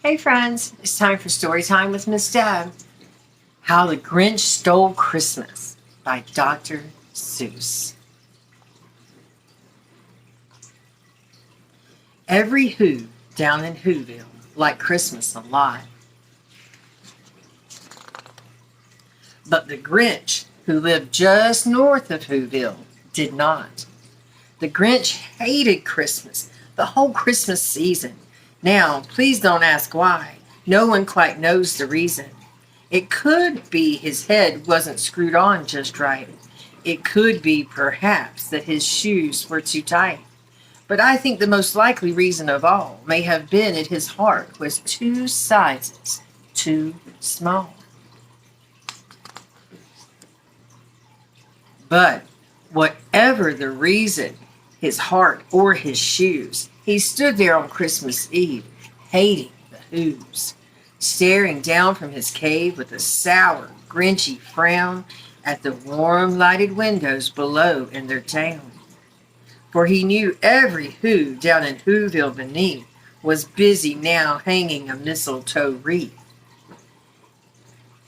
Hey friends, it's time for story time with Miss Deb. How the Grinch Stole Christmas by Dr. Seuss. Every Who down in Whoville liked Christmas a lot. But the Grinch, who lived just north of Whoville, did not. The Grinch hated Christmas, the whole Christmas season. Now, please don't ask why. No one quite knows the reason. It could be his head wasn't screwed on just right. It could be, perhaps, that his shoes were too tight. But I think the most likely reason of all may have been that his heart was two sizes too small. But whatever the reason, his heart or his shoes, he stood there on Christmas Eve, hating the Who's, staring down from his cave with a sour, grinchy frown at the warm lighted windows below in their town. For he knew every Who down in Whoville beneath was busy now hanging a mistletoe wreath.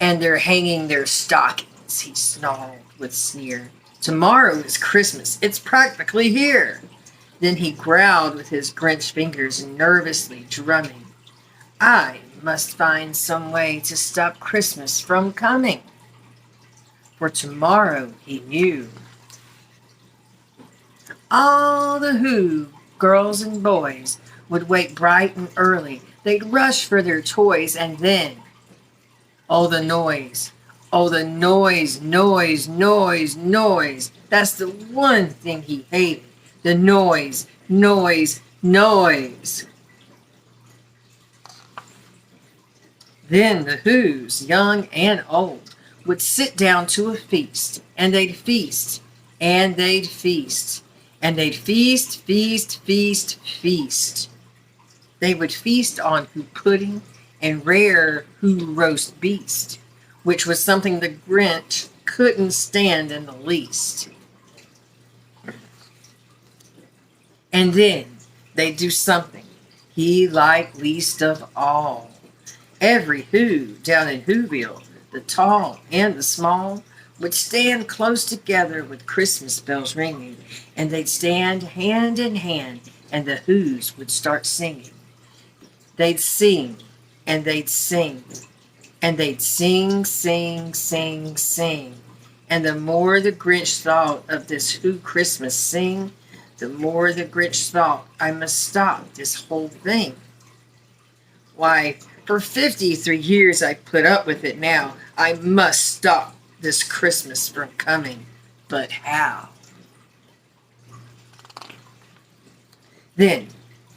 And they're hanging their stockings, he snarled with sneer. Tomorrow is Christmas. It's practically here. Then he growled with his Grinch fingers nervously drumming. I must find some way to stop Christmas from coming. For tomorrow, he knew, all the Who, girls and boys, would wake bright and early. They'd rush for their toys, and then, oh, the noise. Oh, the noise, noise, noise, noise. That's the one thing he hated. The noise, noise, noise. Then the Who's, young and old, would sit down to a feast, and they'd feast, and they'd feast, and they'd feast, feast, feast, feast. They would feast on Who pudding and rare Who roast beast, which was something the Grinch couldn't stand in the least. And then they'd do something he liked least of all. Every Who down in Whoville, the tall and the small, would stand close together with Christmas bells ringing, and they'd stand hand in hand, and the Who's would start singing. They'd sing, and they'd sing, and they'd sing, sing, sing, sing. And the more the Grinch thought of this Who Christmas sing, the more the Grinch thought, I must stop this whole thing. Why, for 53 years I put up with it now. I must stop this Christmas from coming. But how? Then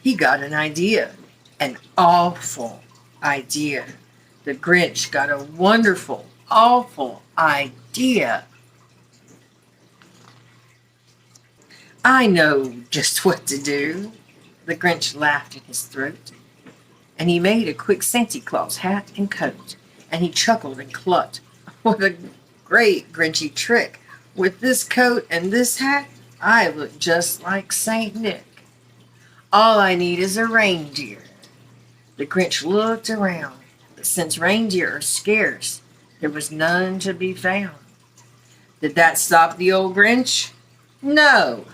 he got an idea. An awful idea. The Grinch got a wonderful, awful idea. I know just what to do. The Grinch laughed in his throat, and he made a quick Santa Claus hat and coat, and he chuckled and clucked. What a great Grinchy trick! With this coat and this hat, I look just like Saint Nick. All I need is a reindeer. The Grinch looked around, but since reindeer are scarce, there was none to be found. Did that stop the old Grinch? No.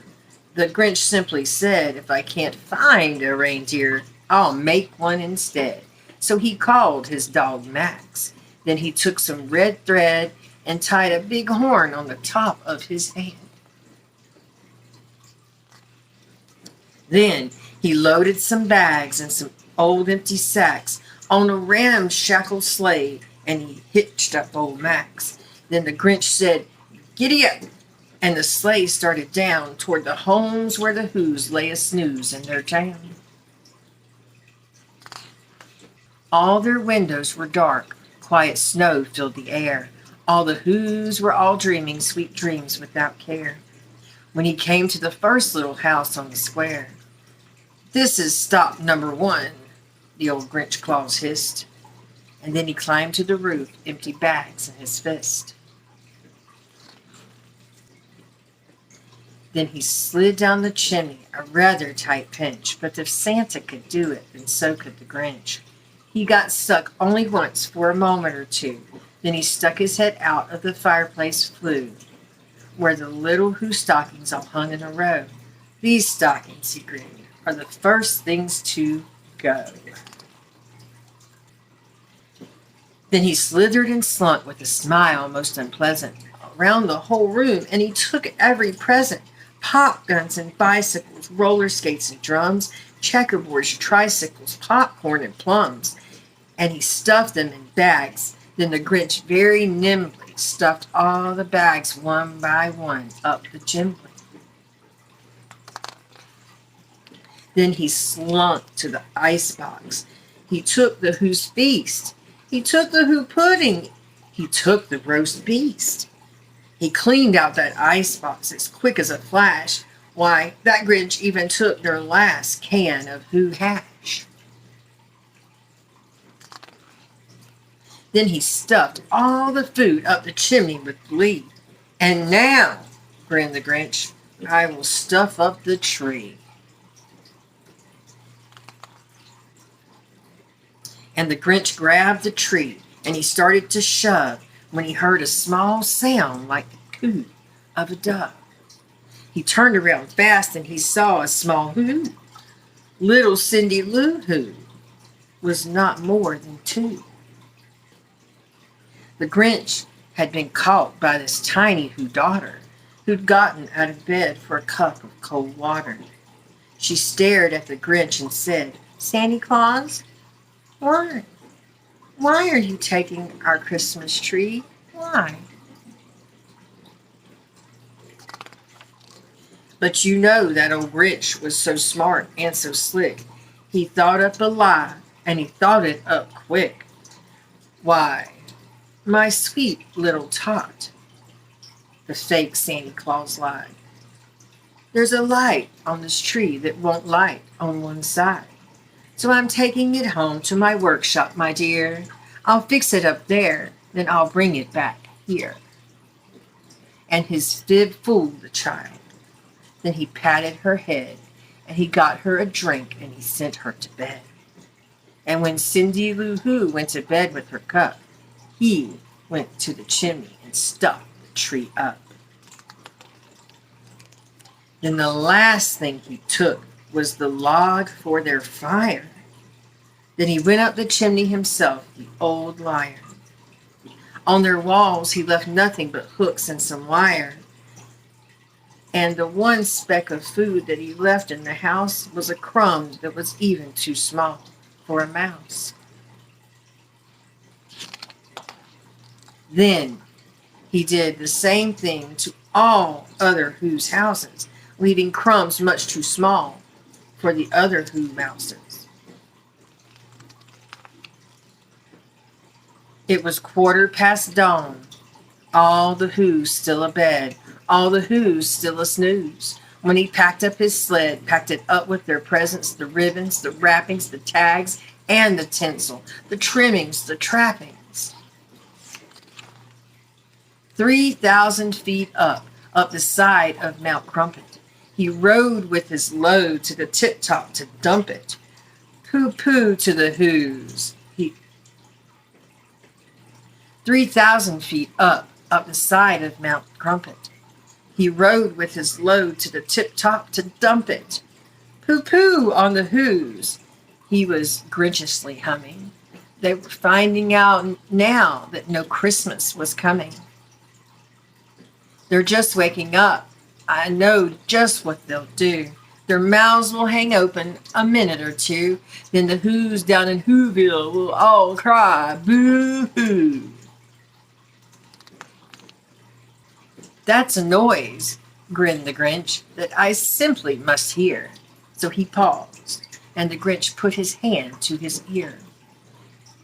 The Grinch simply said, if I can't find a reindeer, I'll make one instead. So he called his dog Max. Then he took some red thread and tied a big horn on the top of his head. Then he loaded some bags and some old empty sacks on a ramshackle sleigh, and he hitched up old Max. Then the Grinch said, giddy up, and the sleigh started down toward the homes where the Who's lay a snooze in their town. All their windows were dark, quiet snow filled the air. All the Who's were all dreaming sweet dreams without care. When he came to the first little house on the square, this is stop number 1, the old Grinch Claus hissed. And then he climbed to the roof, empty bags in his fist. Then he slid down the chimney, a rather tight pinch, but if Santa could do it, then so could the Grinch. He got stuck only once for a moment or two. Then he stuck his head out of the fireplace flue, where the little Who stockings all hung in a row. These stockings, he grinned, are the first things to go. Then he slithered and slunk with a smile most unpleasant around the whole room, and he took every present: pop guns and bicycles, roller skates and drums, checkerboards, tricycles, popcorn and plums, and he stuffed them in bags. Then the Grinch very nimbly stuffed all the bags one by one up the chimney. Then he slunk to the icebox. He took the Who's feast. He took the Who pudding. He took the roast beast. He cleaned out that icebox as quick as a flash. Why, that Grinch even took their last can of Who hash. Then he stuffed all the food up the chimney with glee. And now, grinned the Grinch, I will stuff up the tree. And the Grinch grabbed the tree, and he started to shove when he heard a small sound like the coo of a dove. He turned around fast, and he saw a small Who. Little Cindy Lou Who was not more than 2. The Grinch had been caught by this tiny Who daughter, who'd gotten out of bed for a cup of cold water. She stared at the Grinch and said, "Santa Claus, why? Why are you taking our Christmas tree? Why?" But you know that old Grinch was so smart and so slick. He thought up a lie, and he thought it up quick. "Why, my sweet little tot," the fake Santa Claus lied, "there's a light on this tree that won't light on one side. So I'm taking it home to my workshop, my dear. I'll fix it up there, then I'll bring it back here." And his fib fooled the child. Then he patted her head, and he got her a drink, and he sent her to bed. And when Cindy Lou Who went to bed with her cup, he went to the chimney and stuffed the tree up. Then the last thing he took was the log for their fire. Then he went up the chimney himself, the old liar. On their walls he left nothing but hooks and some wire. And the one speck of food that he left in the house was a crumb that was even too small for a mouse. Then he did the same thing to all other Who's houses, leaving crumbs much too small for the other Who mouses. It was 1/4 dawn. All the Who's still abed, all the Who's still a snooze. When he packed up his sled, packed it up with their presents, the ribbons, the wrappings, the tags, and the tinsel, the trimmings, the trappings. 3,000 feet up the side of Mount Crumpet, he rode with his load to the tip-top to dump it. Pooh-pooh to the Who's. 3,000 feet up the side of Mount Crumpet, he rode with his load to the tip-top to dump it. Pooh-pooh on the Who's. He was Grinchiously humming. They were finding out now that no Christmas was coming. They're just waking up. I know just what they'll do. Their mouths will hang open a minute or two. Then the Who's down in Whoville will all cry, boo-hoo. "That's a noise," grinned the Grinch, "that I simply must hear." So he paused, and the Grinch put his hand to his ear.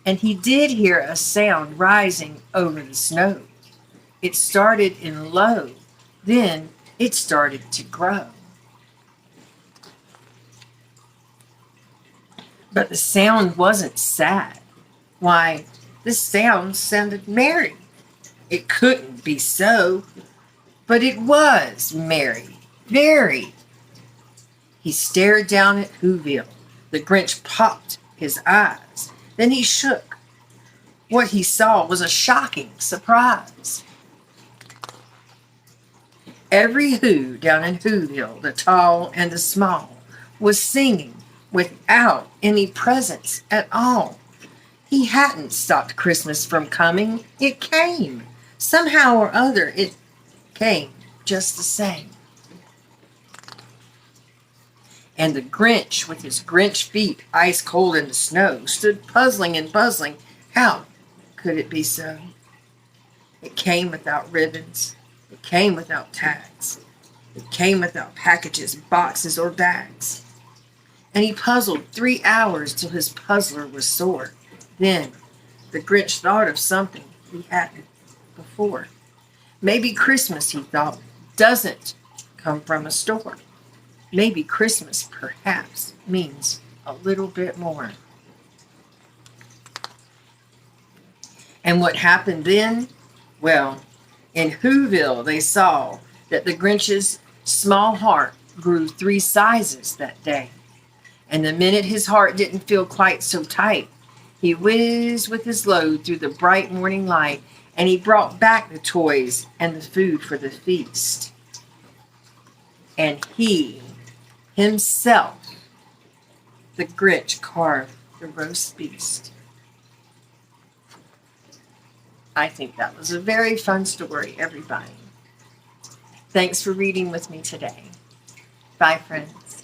And he did hear a sound rising over the snow. It started in low, then it started to grow. But the sound wasn't sad. Why, the sound sounded merry. It couldn't be so, but it was merry, very. He stared down at Whoville. The Grinch popped his eyes. Then he shook. What he saw was a shocking surprise. Every Who down in Whoville, the tall and the small, was singing without any presents at all. He hadn't stopped Christmas from coming. It came. Somehow or other, it came just the same. And the Grinch, with his Grinch feet ice cold in the snow, stood puzzling and puzzling. How could it be so? It came without ribbons. It came without tags. It came without packages, boxes, or bags. And he puzzled 3 hours till his puzzler was sore. Then the Grinch thought of something he hadn't before. Maybe Christmas, he thought, doesn't come from a store. Maybe Christmas perhaps means a little bit more. And what happened then? Well, in Whoville they saw that the Grinch's small heart grew 3 sizes that day. And the minute his heart didn't feel quite so tight, he whizzed with his load through the bright morning light, and he brought back the toys and the food for the feast. And he himself, the Grinch, carved the roast beast. I think that was a very fun story, everybody. Thanks for reading with me today. Bye, friends.